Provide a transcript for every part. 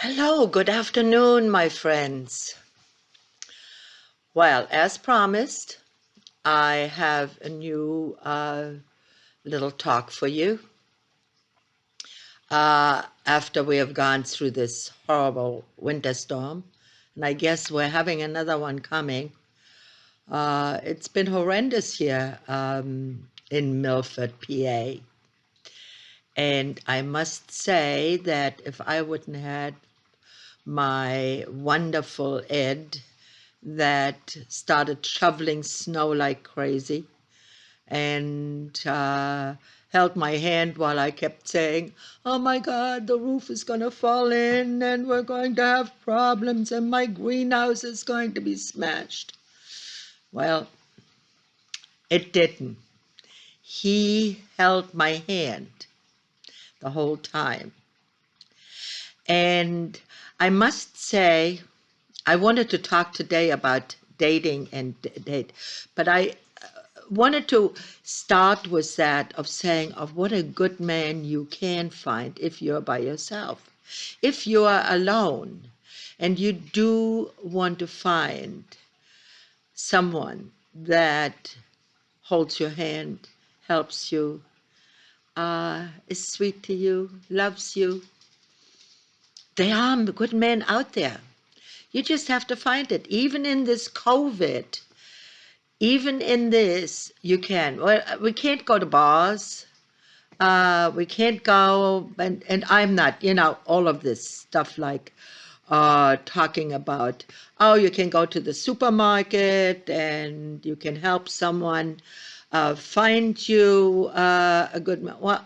Hello, good afternoon, my friends. Well, as promised, I have a new little talk for you. After we have gone through this horrible winter storm, and I guess we're having another one coming. It's been horrendous here in Milford, PA. And I must say that if I wouldn't had my wonderful Ed that started shoveling snow like crazy and held my hand while I kept saying, oh my God, the roof is going to fall in and we're going to have problems and my greenhouse is going to be smashed. Well, it didn't. He held my hand the whole time. And I must say, I wanted to talk today about dating and date, but I wanted to start with that of saying of what a good man you can find if you're by yourself. If you are alone and you do want to find someone that holds your hand, helps you, is sweet to you, loves you, there are good men out there. You just have to find it. Even in this COVID, even in this, you can. Well, we can't go to bars. We can't go, and I'm not, all of this stuff like talking about, oh, you can go to the supermarket and you can help someone find you a good man. Well,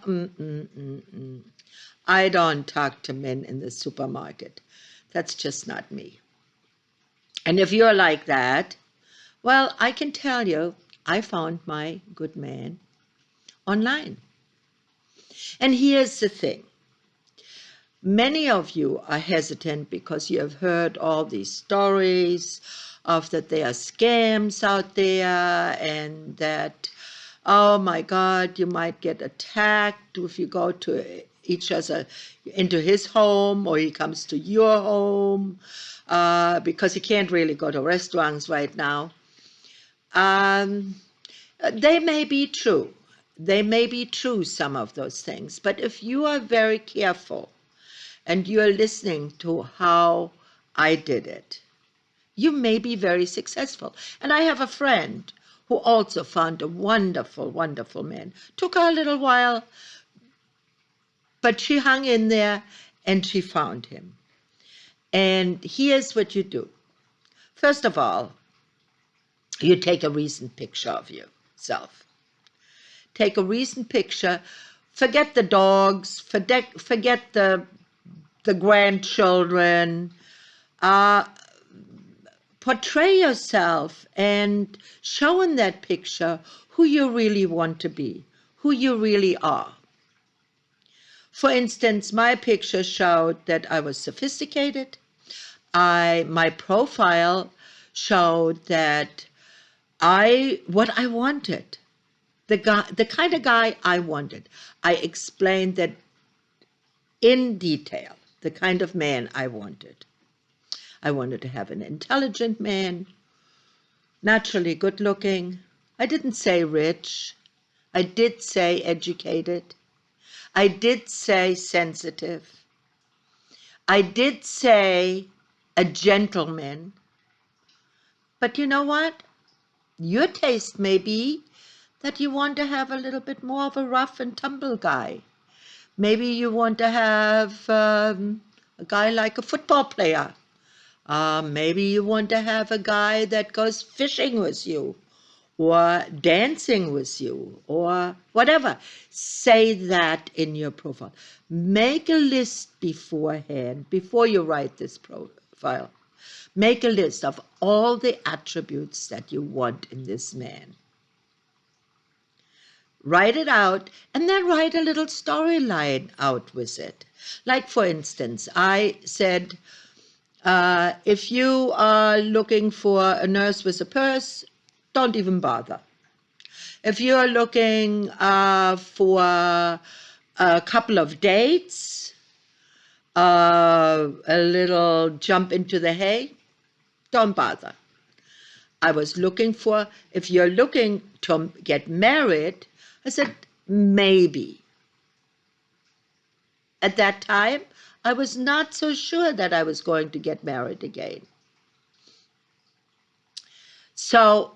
I don't talk to men in the supermarket. That's just not me. And if you're like that, well, I can tell you, I found my good man online. And here's the thing. Many of you are hesitant because you have heard all these stories of that there are scams out there and that, oh my God, you might get attacked if you go to each other into his home or he comes to your home because he can't really go to restaurants right now. They may be true. They may be true, some of those things. But if you are very careful and you are listening to how I did it, you may be very successful. And I have a friend who also found a wonderful, wonderful man. Took her a little while, but she hung in there and she found him. And here's what you do. First of all, you take a recent picture of yourself. Take a recent picture. Forget the dogs. Forget the grandchildren. Portray yourself and show in that picture who you really want to be, who you really are. For instance, my picture showed that I was sophisticated. My profile showed that what I wanted. The kind of guy I wanted. I explained that in detail, the kind of man I wanted. I wanted to have an intelligent man, naturally good looking. I didn't say rich. I did say educated. I did say sensitive. I did say a gentleman. But you know what? Your taste may be that you want to have a little bit more of a rough and tumble guy. Maybe you want to have a guy like a football player. Maybe you want to have a guy that goes fishing with you or dancing with you or whatever. Say that in your profile. Make a list beforehand, before you write this profile. Make a list of all the attributes that you want in this man. Write it out, and then write a little storyline out with it. Like, for instance, I said, if you are looking for a nurse with a purse, don't even bother. If you're looking for a couple of dates, a little jump into the hay, don't bother. I was looking for, if you're looking to get married, I said, maybe. At that time, I was not so sure that I was going to get married again. So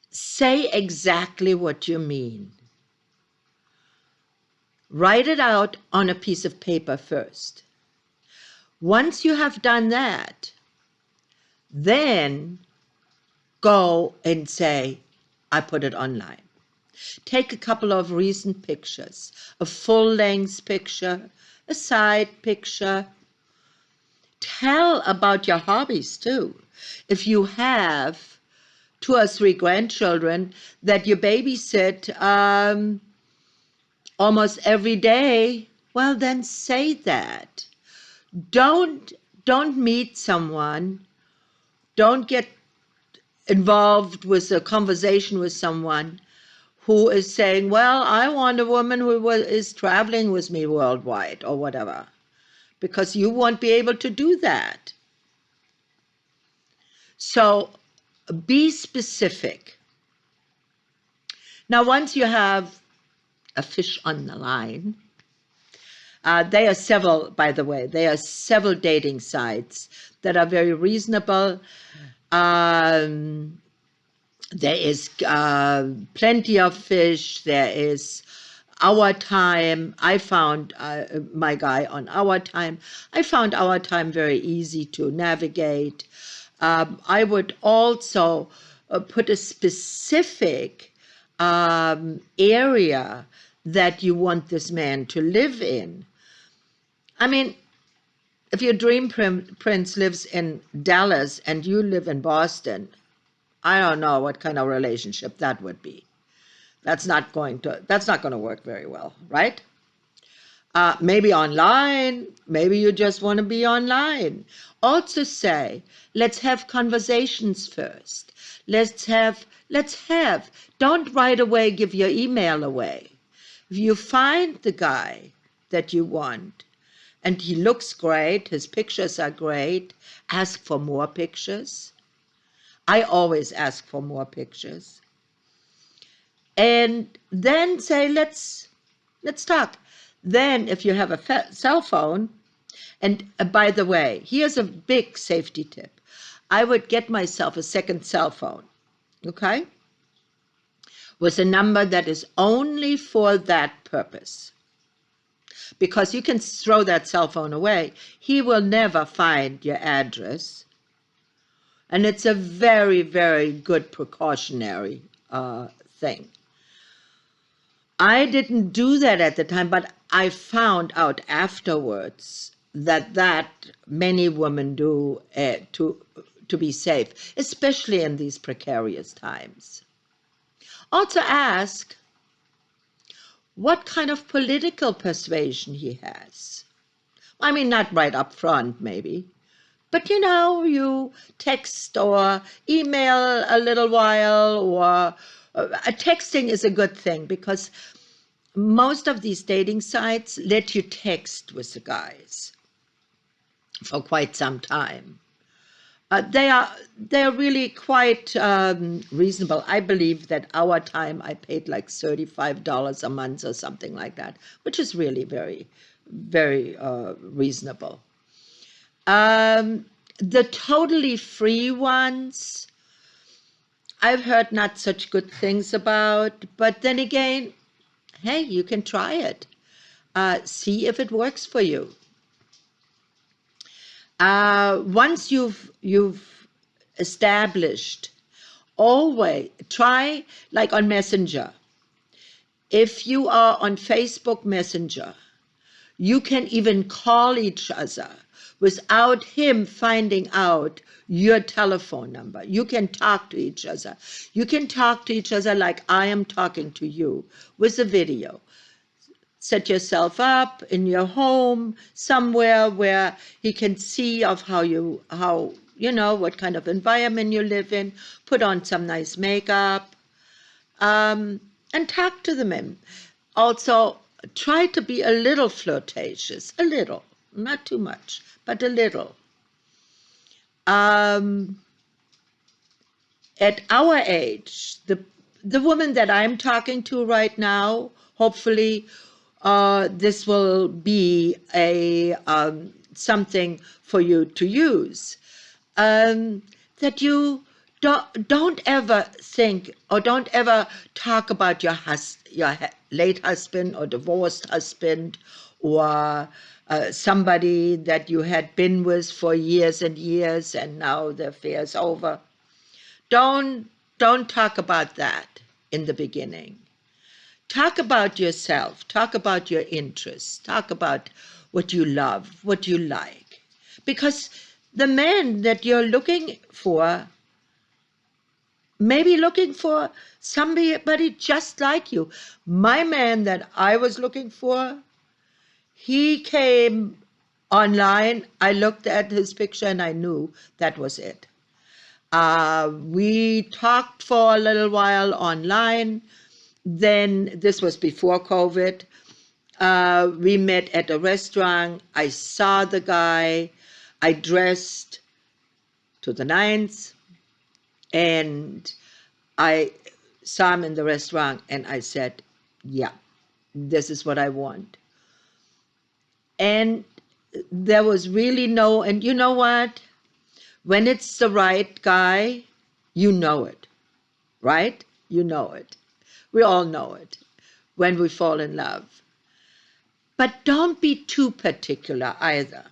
say exactly what you mean. Write it out on a piece of paper first. Once you have done that, then go and say, I put it online. Take a couple of recent pictures, a full-length picture, a side picture. Tell about your hobbies too. If you have 2 or 3 grandchildren that you babysit almost every day, well, then say that. Don't meet someone, don't get involved with a conversation with someone who is saying, well, I want a woman who is traveling with me worldwide or whatever, because you won't be able to do that. So be specific. Now, once you have a fish on the line, there are several, by the way, there are several dating sites that are very reasonable. There is plenty of fish. There is Our Time. I found my guy on Our Time. I found Our Time very easy to navigate. I would also put a specific area that you want this man to live in. I mean, if your dream prince lives in Dallas and you live in Boston, I don't know what kind of relationship that would be. That's not going to work very well, right? Maybe online, maybe you just want to be online. Also say, let's have conversations first. Don't right away give your email away. If you find the guy that you want, and he looks great, his pictures are great, ask for more pictures. I always ask for more pictures. And then say, let's talk. Then if you have a cell phone, and by the way, here's a big safety tip. I would get myself a second cell phone, okay? With a number that is only for that purpose. Because you can throw that cell phone away. He will never find your address. And it's a very, very good precautionary thing. I didn't do that at the time, but I found out afterwards that many women do to be safe, especially in these precarious times. Also ask what kind of political persuasion he has. I mean, not right up front, maybe. But, you text or email a little while, or texting is a good thing because most of these dating sites let you text with the guys for quite some time. They're really quite reasonable. I believe that Our Time, I paid like $35 a month or something like that, which is really very, very reasonable. The totally free ones, I've heard not such good things about, but then again, hey, you can try it. See if it works for you. Once you've established, always try, like on Messenger. If you are on Facebook Messenger, you can even call each other without him finding out your telephone number. You can talk to each other. You can talk to each other like I am talking to you with a video. Set yourself up in your home somewhere where he can see of what kind of environment you live in. Put on some nice makeup and talk to them. Also, try to be a little flirtatious, a little. not too much, but a little. Um, at our age, the woman that I'm talking to right now, hopefully, this will be a something for you to use. That you don't ever think or don't ever talk about your late husband or divorced husband or somebody that you had been with for years and years and now the affair's over. Don't talk about that in the beginning. Talk about yourself. Talk about your interests. Talk about what you love, what you like. Because the man that you're looking for may be looking for somebody just like you. My man that I was looking for, he came online. I looked at his picture and I knew that was it. We talked for a little while online. Then, this was before COVID. We met at a restaurant. I saw the guy. I dressed to the nines, and I saw him in the restaurant, and I said, yeah, this is what I want. And there was really no, and you know what? When it's the right guy, you know it, right? You know it. We all know it when we fall in love. But don't be too particular either.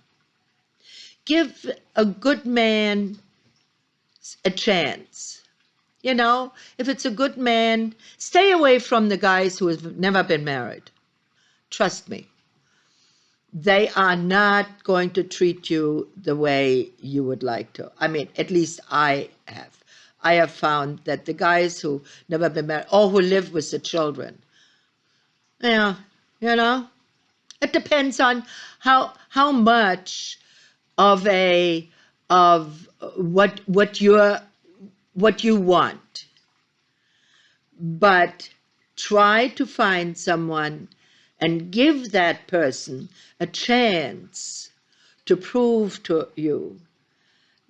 Give a good man a chance. You know, if it's a good man, stay away from the guys who have never been married. Trust me. They are not going to treat you the way you would like to. I mean, at least I have. I have found that the guys who never been married or who live with the children, yeah, you know, it depends on how much of a of what you want. But try to find someone and give that person a chance to prove to you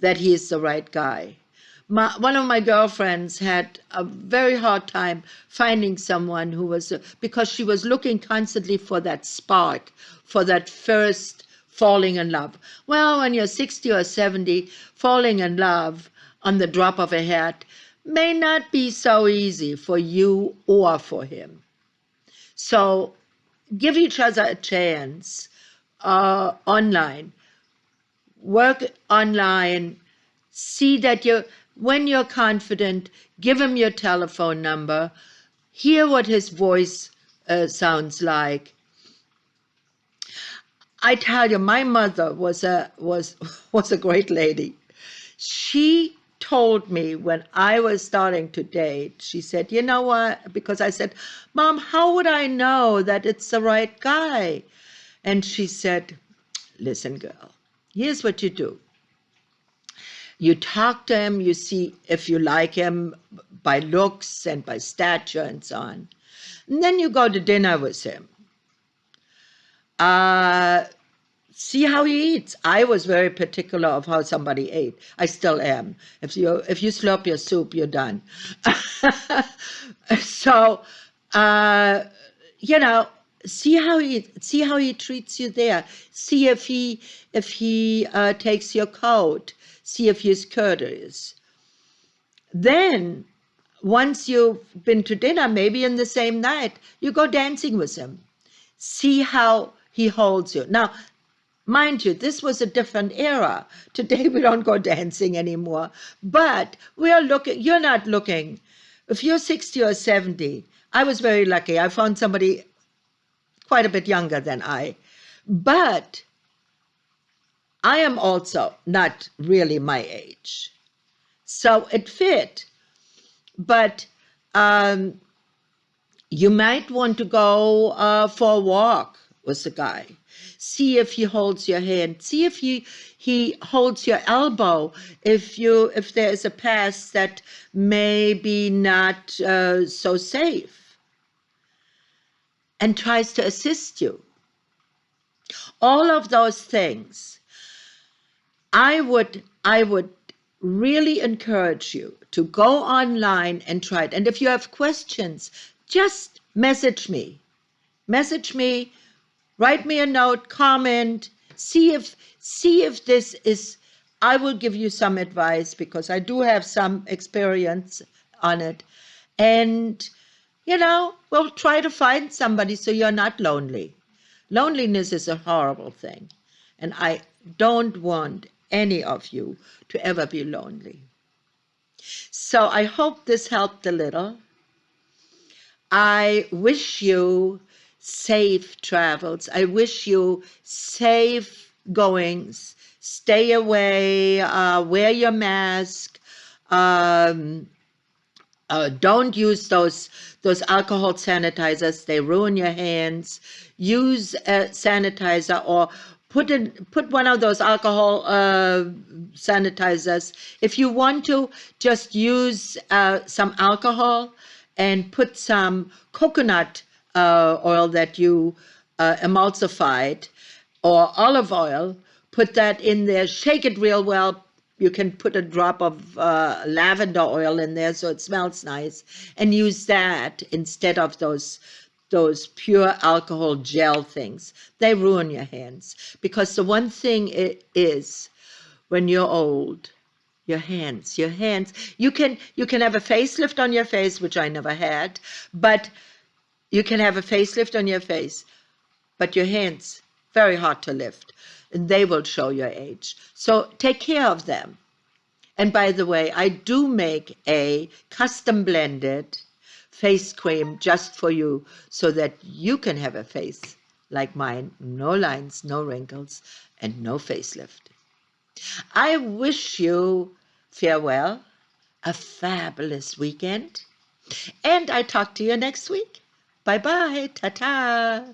that he is the right guy. One of my girlfriends had a very hard time finding someone who was, because she was looking constantly for that spark, for that first falling in love. Well, when you're 60 or 70, falling in love on the drop of a hat may not be so easy for you or for him. So give each other a chance online. Work online. See that when you're confident, give him your telephone number. Hear what his voice sounds like. I tell you, my mother was was a great lady. She told me when I was starting to date, she said, you know what? Because I said, Mom, how would I know that it's the right guy? And she said, listen, girl, here's what you do. You talk to him, you see if you like him by looks and by stature and so on. And then you go to dinner with him. See how he eats. I was very particular of how somebody ate. I still am. If you slurp your soup, you're done. So, you know, see how he treats you there. See if he takes your coat. See if he's courteous. Then, once you've been to dinner, maybe in the same night, you go dancing with him. See how he holds you. Now, mind you, this was a different era. Today we don't go dancing anymore. But you're not looking. If you're 60 or 70, I was very lucky. I found somebody quite a bit younger than I. But I am also not really my age. So it fit. But you might want to go for a walk with the guy. See if he holds your hand. See if he holds your elbow. If there is a path that may be not so safe, and tries to assist you. All of those things, I would really encourage you to go online and try it. And if you have questions, just message me. Message me, write me a note, comment, see if this is, I will give you some advice because I do have some experience on it. And we'll try to find somebody so you're not lonely. Loneliness is a horrible thing, and I don't want any of you to ever be lonely. So I hope this helped a little. I wish you safe travels. I wish you safe goings. Stay away, wear your mask. Um, don't use those alcohol sanitizers. They ruin your hands. Use a sanitizer or put one of those alcohol sanitizers. If you want to, just use some alcohol and put some coconut oil that you emulsified or olive oil. Put that in there. Shake it real well. You can put a drop of lavender oil in there so it smells nice, and use that instead of those pure alcohol gel things. They ruin your hands, because the one thing it is, when you're old, your hands, you can have a facelift on your face, which I never had, but you can have a facelift on your face, but your hands, very hard to lift, and they will show your age. So take care of them. And by the way, I do make a custom blended face cream just for you so that you can have a face like mine. No lines, no wrinkles, and no facelift. I wish you farewell, a fabulous weekend, and I talk to you next week. Bye-bye. Ta-ta.